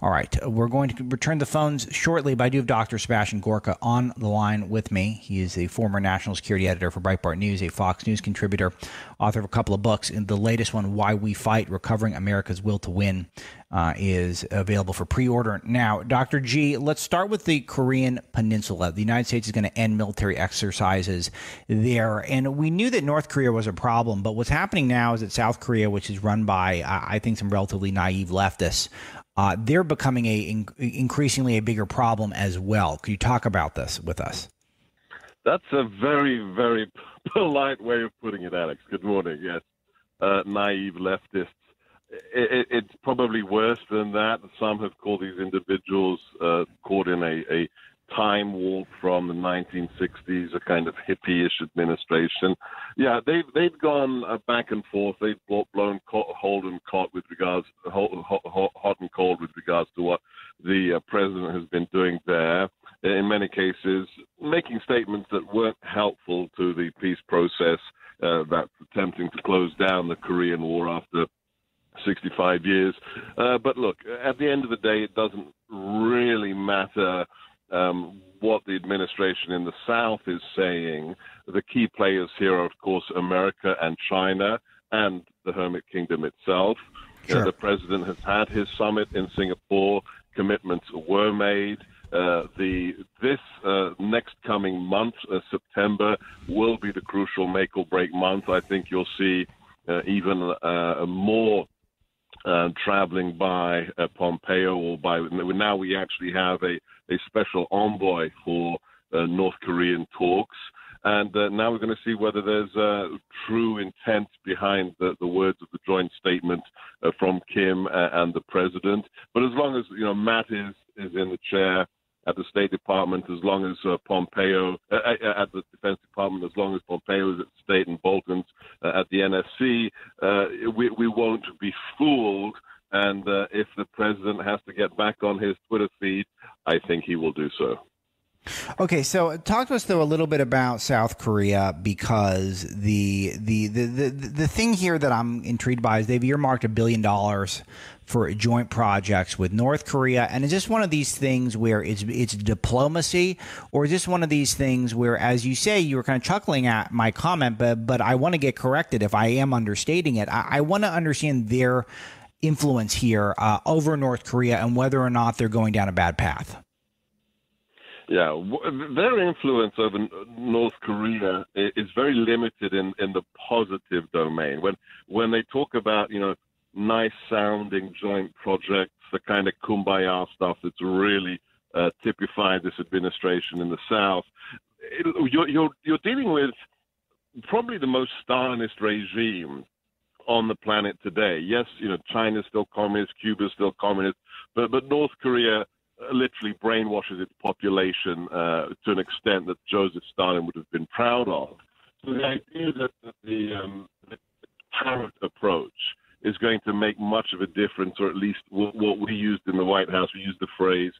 All right, we're going to return the phones shortly, but I do have Dr. Sebastian Gorka on the line with me. He is a former national security editor for Breitbart News, a Fox News contributor, author of a couple of books. And the latest one, Why We Fight, Recovering America's Will to Win, is available for pre-order now. Dr. G, let's start with the Korean Peninsula. The United States is going to end military exercises there. And we knew that North Korea was a problem, but what's happening now is that South Korea, which is run by, I think, some relatively naive leftists, they're becoming increasingly a bigger problem as well. Could you talk about this with us? That's a very, very polite way of putting it, Alex. Good morning. Yes, naive leftists. It's probably worse than that. Some have called these individuals caught in a time warp from the 1960s, a kind of hippie-ish administration. Yeah, they've gone back and forth. They've blown hot and cold with regards to what the president has been doing there. In many cases, making statements that weren't helpful to the peace process that's attempting to close down the Korean War after 65 years. But look, at the end of the day, it doesn't really matter what the administration in the South is saying. The key players here are, of course, America and China and the Hermit Kingdom itself. Sure. The president has had his summit in Singapore. Commitments were made. This next coming month, September, will be the crucial make or break month. I think you'll see even more traveling by Pompeo, or by now we actually have a special envoy for North Korean talks. And now we're going to see whether there's true intent behind the words of the joint statement from Kim and the president. But as long as Matt is in the chair at the State Department, as long as Pompeo at the Defense Department, as long as Pompeo is at the State and Bolton's at the NSC, we won't be fooled. And if the president has to get back on his Twitter feed, I think he will do so. Okay, so talk to us though a little bit about South Korea, because the thing here that I'm intrigued by is they've earmarked $1 billion for joint projects with North Korea, and is this one of these things where it's diplomacy, or is this one of these things where, as you say, you were kind of chuckling at my comment, but I want to get corrected if I am understating it. I want to understand their influence here over North Korea and whether or not they're going down a bad path. Yeah, their influence over North Korea is very limited in the positive domain. When they talk about, nice sounding joint projects, the kind of kumbaya stuff that's really typified this administration in the South, you're dealing with probably the most Stalinist regime on the planet today. Yes, China's still communist, Cuba's still communist, but North Korea literally brainwashes its population to an extent that Joseph Stalin would have been proud of. So the idea that the carrot approach is going to make much of a difference, or at least what we used in the White House, we used the phrase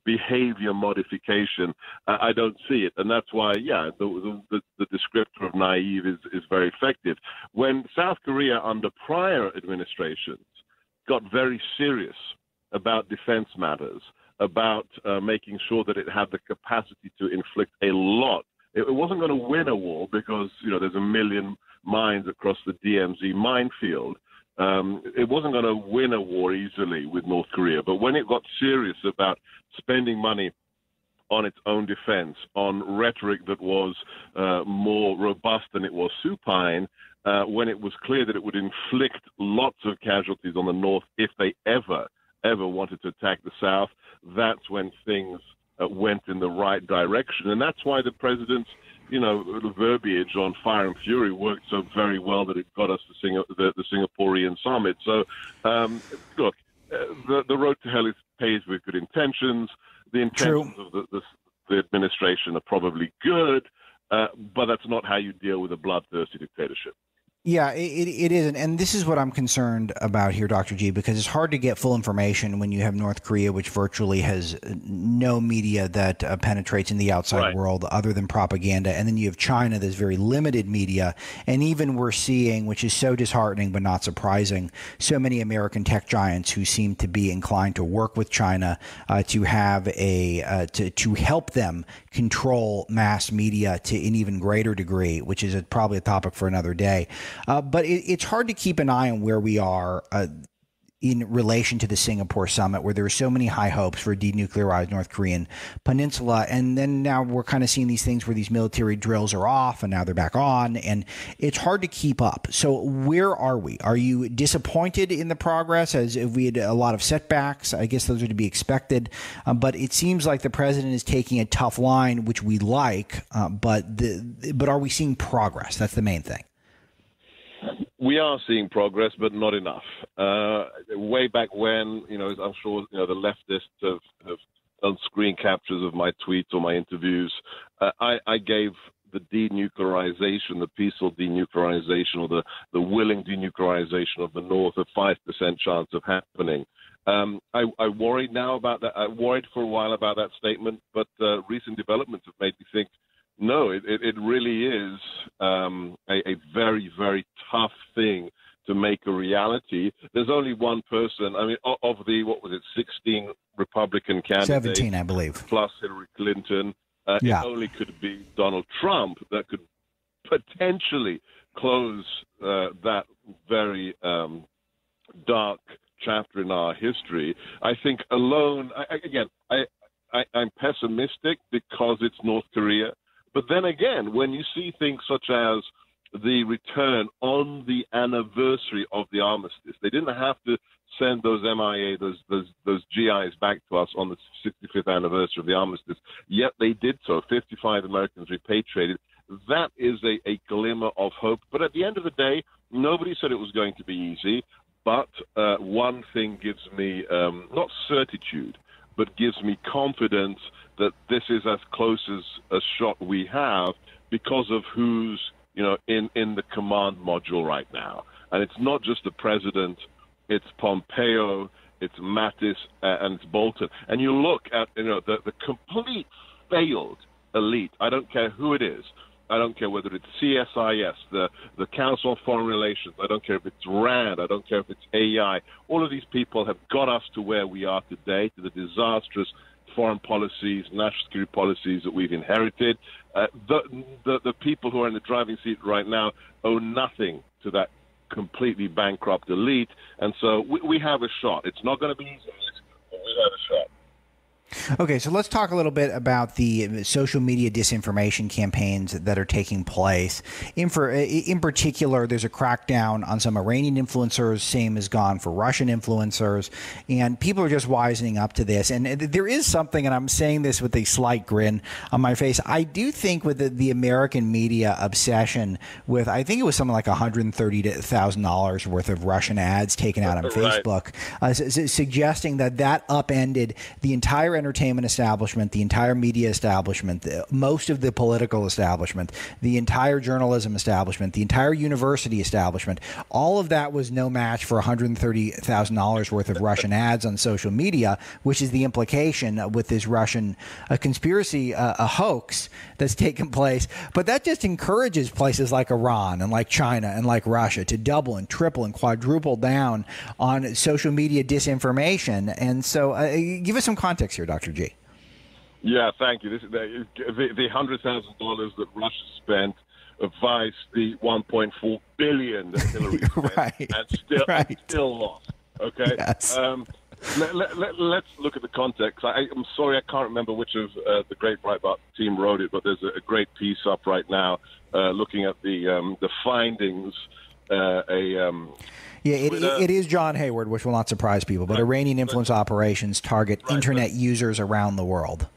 behavior modification. I don't see it. And that's why, the descriptor of naive is very effective. When South Korea under prior administrations got very serious about defense matters, about making sure that it had the capacity to inflict a lot. It wasn't going to win a war because, there's 1 million mines across the DMZ minefield. It wasn't going to win a war easily with North Korea. But when it got serious about spending money on its own defense, on rhetoric that was more robust than it was supine, when it was clear that it would inflict lots of casualties on the North if they ever wanted to attack the South, that's when things went in the right direction. And that's why the president's, verbiage on fire and fury worked so very well that it got us the Singaporean summit. So, look, the road to hell is paved with good intentions. The intentions of the administration are probably good, but that's not how you deal with a bloodthirsty dictatorship. Yeah, it is. And this is what I'm concerned about here, Dr. G, because it's hard to get full information when you have North Korea, which virtually has no media that penetrates in the outside world other than propaganda. And then you have China, that's very limited media. And even we're seeing, which is so disheartening but not surprising, so many American tech giants who seem to be inclined to work with China to have to help them control mass media to an even greater degree, which is probably a topic for another day. But it's hard to keep an eye on where we are in relation to the Singapore summit, where there are so many high hopes for a denuclearized North Korean peninsula. And then now we're kind of seeing these things where these military drills are off and now they're back on. And it's hard to keep up. So where are we? Are you disappointed in the progress, as if we had a lot of setbacks? I guess those are to be expected. But it seems like the president is taking a tough line, which we like. But are we seeing progress? That's the main thing. We are seeing progress, but not enough. Way back when, I'm sure the leftists have done screen captures of my tweets or my interviews. I gave the denuclearization, the peaceful denuclearization, or the willing denuclearization of the North a 5% chance of happening. I worried now about that. I worried for a while about that statement, but recent developments have made me think, no, it really is a very, very tough thing to make a reality. There's only one person. I mean, of the, 16 Republican candidates? 17, I believe. Plus Hillary Clinton. It only could be Donald Trump that could potentially close that very dark chapter in our history. I think alone, I'm pessimistic because it's North Korea. But then again, when you see things such as the return on the anniversary of the armistice, they didn't have to send those MIA, those GIs back to us on the 65th anniversary of the armistice, yet they did so. 55 Americans repatriated. That is a glimmer of hope. But at the end of the day, nobody said it was going to be easy. But one thing gives me not certitude, but gives me confidence that this is as close as a shot we have because of who's, in the command module right now. And it's not just the president, it's Pompeo, it's Mattis, and it's Bolton. And you look at, the complete failed elite. I don't care who it is. I don't care whether it's CSIS, the Council on Foreign Relations. I don't care if it's RAND. I don't care if it's AI. All of these people have got us to where we are today, to the disastrous foreign policies, national security policies that we've inherited. The people who are in the driving seat right now owe nothing to that completely bankrupt elite. And so we have a shot. It's not going to be easy, but we have a shot. Okay, so let's talk a little bit about the social media disinformation campaigns that are taking place. In particular, there's a crackdown on some Iranian influencers, same has gone for Russian influencers, and people are just wisening up to this. And there is something, and I'm saying this with a slight grin on my face, I do think with the American media obsession with, I think it was something like $130,000 worth of Russian ads taken out on Facebook, suggesting that upended the entire entertainment establishment, the entire media establishment, most of the political establishment, the entire journalism establishment, the entire university establishment. All of that was no match for $130,000 worth of Russian ads on social media, which is the implication with this Russian conspiracy, a hoax that's taken place. But that just encourages places like Iran and like China and like Russia to double and triple and quadruple down on social media disinformation. And so give us some context here, Dr. G. Yeah, thank you. This is the $100,000 that Russia spent advised the $1.4 billion that Hillary spent, and still lost. Okay. Yes. Let's look at the context. I'm sorry, I can't remember which of the great Breitbart team wrote it, but there's a great piece up right now looking at the findings. It is John Hayward, which will not surprise people, but Iranian influence operations target internet users around the world.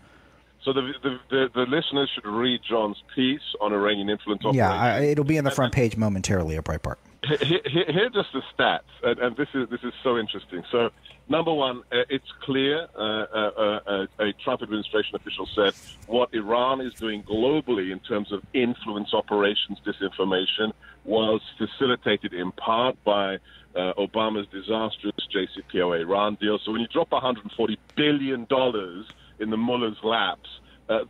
So the listeners should read John's piece on Iranian influence operations. Yeah, it'll be on the front page momentarily at Breitbart. Here are just the stats, and this is so interesting. So, number one, it's clear. A Trump administration official said what Iran is doing globally in terms of influence operations, disinformation, was facilitated in part by Obama's disastrous JCPOA Iran deal. So when you drop $140 billion in the mullah's laps,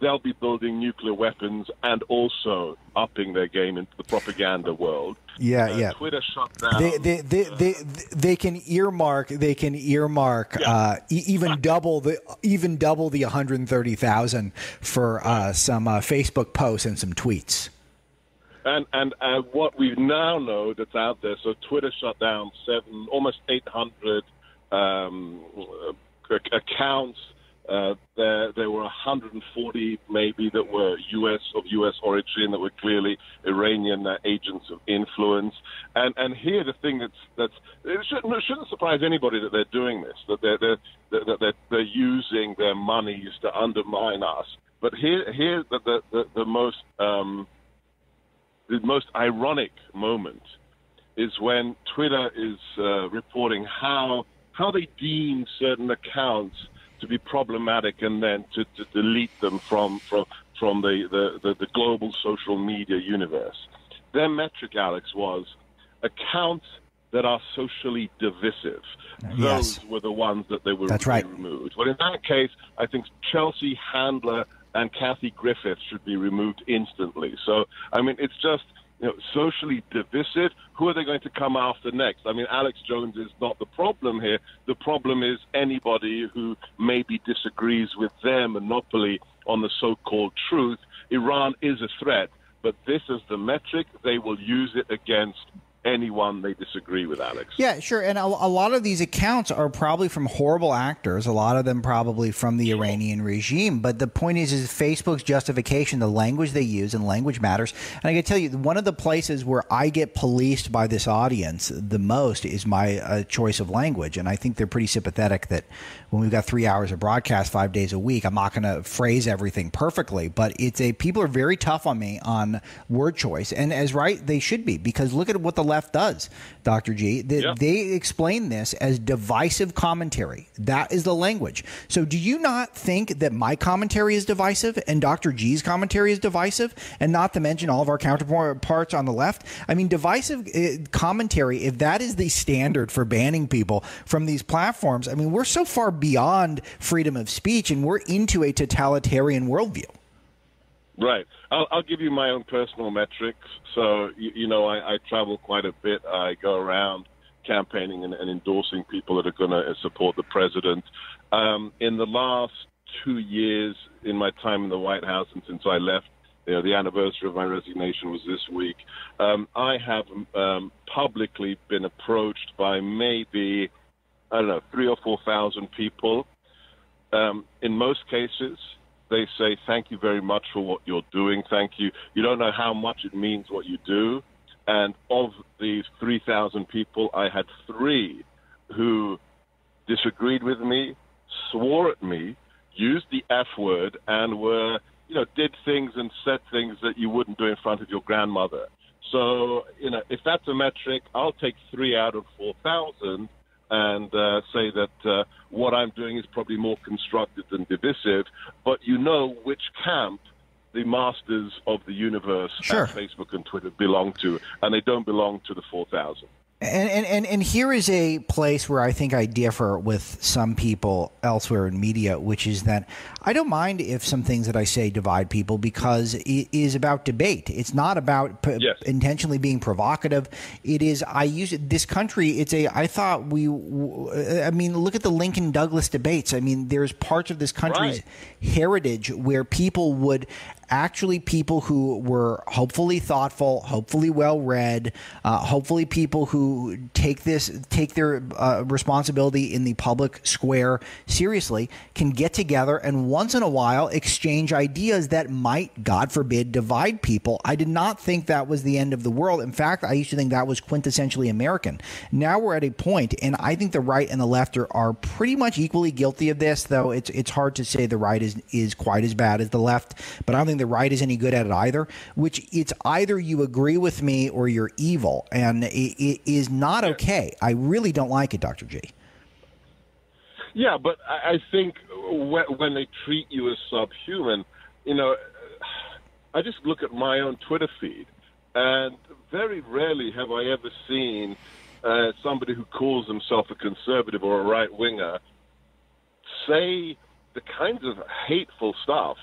they'll be building nuclear weapons and also upping their game into the propaganda world. Yeah. Twitter shut down. They can earmark. Even double the 130,000 for some Facebook posts and some tweets. And what we now know that's out there. So Twitter shut down almost 800 accounts. There were 140 maybe that were of U.S. origin that were clearly Iranian agents of influence. And here the thing it shouldn't surprise anybody that they're doing this, that they're using their monies to undermine us. But here the most ironic moment is when Twitter is reporting how they deem certain accounts to be problematic, and then to delete them from the global social media universe. Their metric, Alex, was accounts that are socially divisive. Yes. Those were the ones that they were removed. Well, in that case, I think Chelsea Handler and Kathy Griffith should be removed instantly. So, I mean, it's just socially divisive. Who are they going to come after next? I mean, Alex Jones is not the problem here. The problem is anybody who maybe disagrees with their monopoly on the so-called truth. Iran is a threat, but this is the metric. They will use it against anyone they disagree with, Alex. Yeah, sure. And a lot of these accounts are probably from horrible actors, a lot of them probably from the Iranian regime. But the point is Facebook's justification, the language they use, and language matters. And I can tell you, one of the places where I get policed by this audience the most is my choice of language. And I think they're pretty sympathetic that when we've got 3 hours of broadcast 5 days a week, I'm not going to phrase everything perfectly. But people are very tough on me on word choice. And as they should be, because look at what the left does, Dr. G. They explain this as divisive commentary. That is the language. So do you not think that my commentary is divisive and Dr. G's commentary is divisive, and not to mention all of our counterparts on the left? I mean, divisive commentary, if that is the standard for banning people from these platforms, I mean, we're so far beyond freedom of speech and we're into a totalitarian worldview. Right. I'll give you my own personal metrics. So, I travel quite a bit. I go around campaigning and endorsing people that are going to support the president. In the last 2 years, in my time in the White House and since I left, the anniversary of my resignation was this week, I have publicly been approached by maybe, 3,000 or 4,000 people. In most cases, they say, thank you very much for what you're doing. Thank you. You don't know how much it means what you do. And of these 3,000 people, I had 3 who disagreed with me, swore at me, used the F word, and were, did things and said things that you wouldn't do in front of your grandmother. So, if that's a metric, I'll take 3 out of 4,000 and say that what I'm doing is probably more constructive than divisive, but which camp the masters of the universe at Facebook and Twitter belong to, and they don't belong to the 4,000. And here is a place where I think I differ with some people elsewhere in media, which is that I don't mind if some things that I say divide people, because it is about debate. It's not about intentionally being provocative. It is, this country, look at the Lincoln Douglas debates. I mean, there's parts of this country's heritage where people who were hopefully thoughtful, hopefully well-read, hopefully people who who take their responsibility in the public square seriously can get together and once in a while exchange ideas that might, God forbid, divide people. I did not think that was the end of the world. In fact, I used to think that was quintessentially American. Now we're at a point, and I think the right and the left are pretty much equally guilty of this, though it's hard to say the right is quite as bad as the left, but I don't think the right is any good at it either, which it's either you agree with me or you're evil, and it is not okay. I really don't like it, Dr. G. Yeah, but I think when they treat you as subhuman, I just look at my own Twitter feed, and very rarely have I ever seen somebody who calls himself a conservative or a right-winger say the kinds of hateful stuff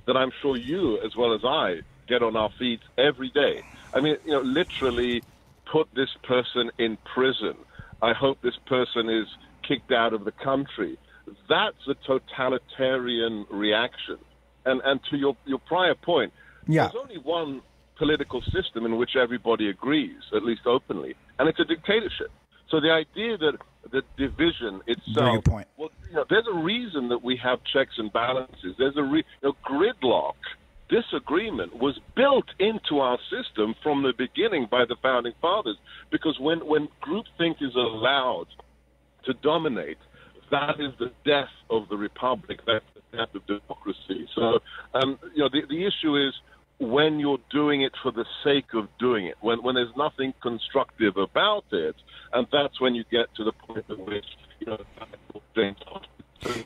that I'm sure you, as well as I, get on our feeds every day. I mean, literally put this person in prison. I hope this person is kicked out of the country. That's a totalitarian reaction. And to your prior point, there's only one political system in which everybody agrees, at least openly, and it's a dictatorship. So the idea that the division itself, very good point. Well, there's a reason that we have checks and balances. There's a gridlock. Disagreement was built into our system from the beginning by the founding fathers, because when groupthink is allowed to dominate, that is the death of the republic. That's the death of democracy. So, the issue is when you're doing it for the sake of doing it, when there's nothing constructive about it, and that's when you get to the point at which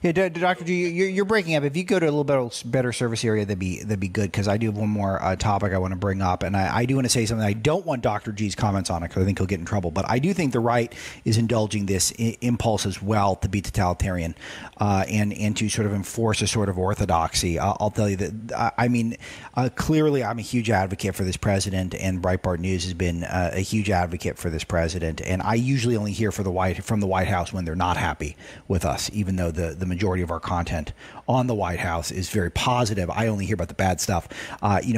Yeah, Dr. G, you're breaking up. If you go to a little bit better service area, that'd be good, because I do have one more topic I want to bring up, and I do want to say something. I don't want Dr. G's comments on it because I think he'll get in trouble, but I do think the right is indulging this impulse as well to be totalitarian and to sort of enforce a sort of orthodoxy. I'll tell you that, clearly I'm a huge advocate for this president, and Breitbart News has been a huge advocate for this president, and I usually only hear from the White House when they're not happy with us, even though the majority of our content on the White House is very positive. I only hear about the bad stuff.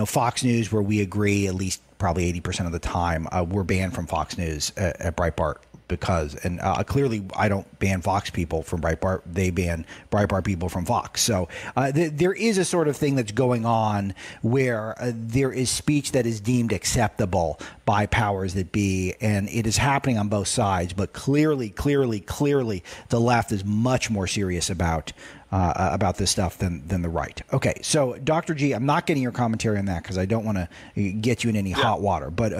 Fox News, where we agree at least probably 80% of the time, we're banned from Fox News at Breitbart because, and clearly I don't ban Fox people from Breitbart. They ban Breitbart people from Fox. So there is a sort of thing that's going on where there is speech that is deemed acceptable by powers that be, and it is happening on both sides. But clearly, the left is much more serious about this stuff than the right. Okay, so Dr. G, I'm not getting your commentary on that because I don't want to get you in any hot water. But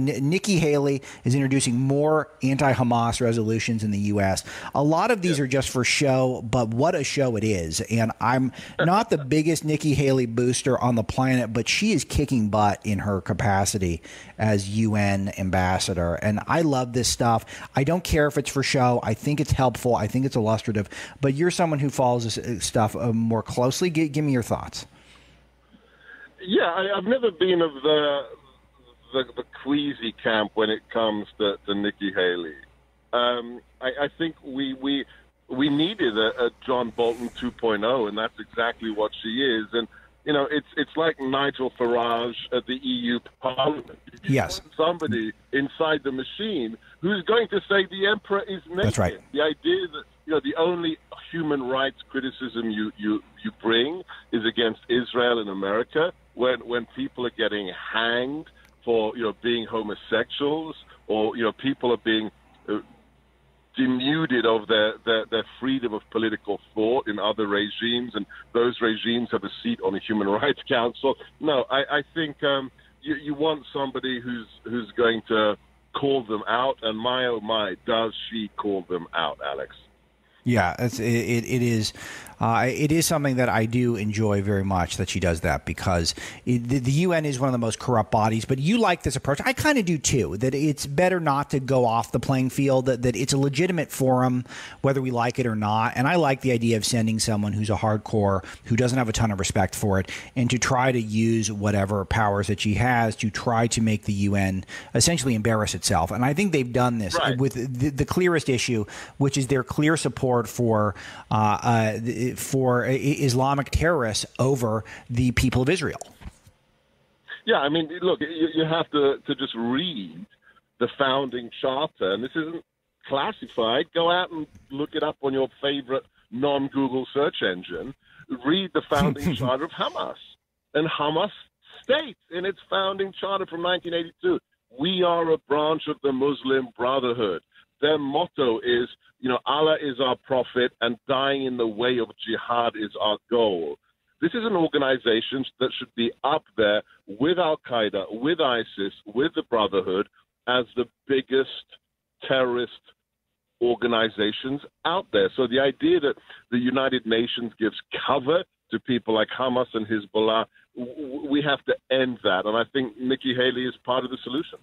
Nikki Haley is introducing more anti-Hamas resolutions in the U.S. A lot of these are just for show, but what a show it is. And I'm not the biggest Nikki Haley booster on the planet, but she is kicking butt in her capacity as UN ambassador. And I love this stuff. I don't care if it's for show. I think it's helpful. I think it's illustrative. But you're someone who follows this stuff more closely. Give me your thoughts. Yeah, I've never been of the queasy camp when it comes to Nikki Haley. I think we needed a John Bolton 2.0, and that's exactly what she is. And it's like Nigel Farage at the EU Parliament. Yes, somebody inside the machine who's going to say the emperor is naked. That's right. The idea that the only human rights criticism you bring is against Israel and America when people are getting hanged for being homosexuals, or people are being denuded of their freedom of political thought in other regimes, and those regimes have a seat on the Human Rights Council. No, I think you want somebody who's going to call them out, and my oh my, does she call them out, Alex? Yeah, it is something that I do enjoy very much that she does that, because the UN is one of the most corrupt bodies. But you like this approach. I kind of do too, that it's better not to go off the playing field, that it's a legitimate forum, whether we like it or not. And I like the idea of sending someone who's a hardcore, who doesn't have a ton of respect for it, and to try to use whatever powers that she has to try to make the UN essentially embarrass itself. And I think they've done this with the clearest issue, which is their clear support for Islamic terrorists over the people of Israel. Yeah, I mean, look, you have to just read the founding charter, and this isn't classified. Go out and look it up on your favorite non-Google search engine. Read the founding charter of Hamas. And Hamas states in its founding charter from 1982, we are a branch of the Muslim Brotherhood. Their motto is, Allah is our prophet and dying in the way of jihad is our goal. This is an organization that should be up there with Al-Qaeda, with ISIS, with the Brotherhood as the biggest terrorist organizations out there. So the idea that the United Nations gives cover to people like Hamas and Hezbollah, we have to end that. And I think Nikki Haley is part of the solution.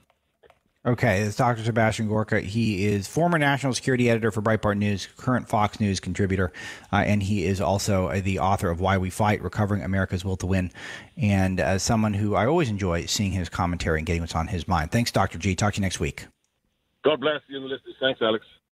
Okay, it's Dr. Sebastian Gorka. He is former national security editor for Breitbart News, current Fox News contributor, and he is also the author of Why We Fight, Recovering America's Will to Win, and someone who I always enjoy seeing his commentary and getting what's on his mind. Thanks, Dr. G. Talk to you next week. God bless you and the listeners. Thanks, Alex.